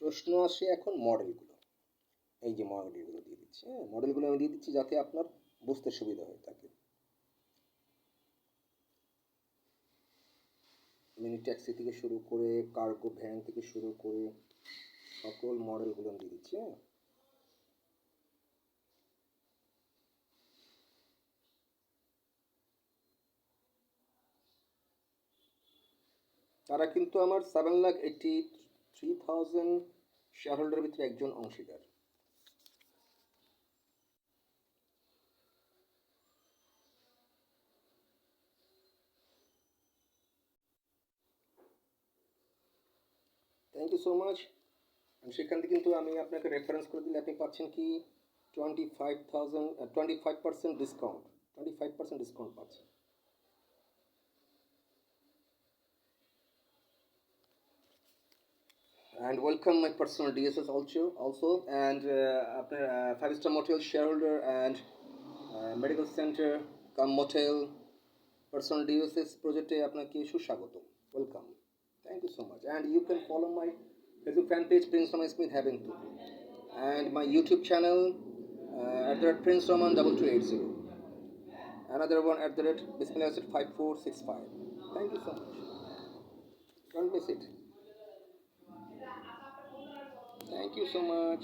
প্রশ্ন আসে এখন মডেলগুলো। এই যে মডেলগুলো দিয়ে দিচ্ছি, হ্যাঁ, মডেলগুলো আমি দিয়ে দিচ্ছি যাতে আপনার বুঝতে সুবিধা হয়ে থাকে। মিনি ট্যাক্সি থেকে শুরু করে কার্গো ভ্যান থেকে শুরু করে সকল মডেলগুলো আমি দিয়ে দিচ্ছি, হ্যাঁ। তারা কিন্তু আমার 7,83,000 শেয়ার হোল্ডারের ভিতরে একজন অংশীদার। Thank you so much. সেখান থেকে কিন্তু আমি আপনাকে রেফারেন্স করে দিলে আপনি পাচ্ছেন কি 25% ডিসকাউন্ট, 25% ডিসকাউন্ট পাচ্ছেন। And welcome my personal DSS also and আপনার 5 star motel shareholder and medical centre cum motel personal DSS প্রজেক্টে আপনাকে সুস্বাগত, welcome, thank you so much. And you can follow my Facebook fan page prince Raman Smith having to and my YouTube channel @Prince Roman 2280, another one @Bismillah 5465. Thank you so much, don't miss it. Thank you so much.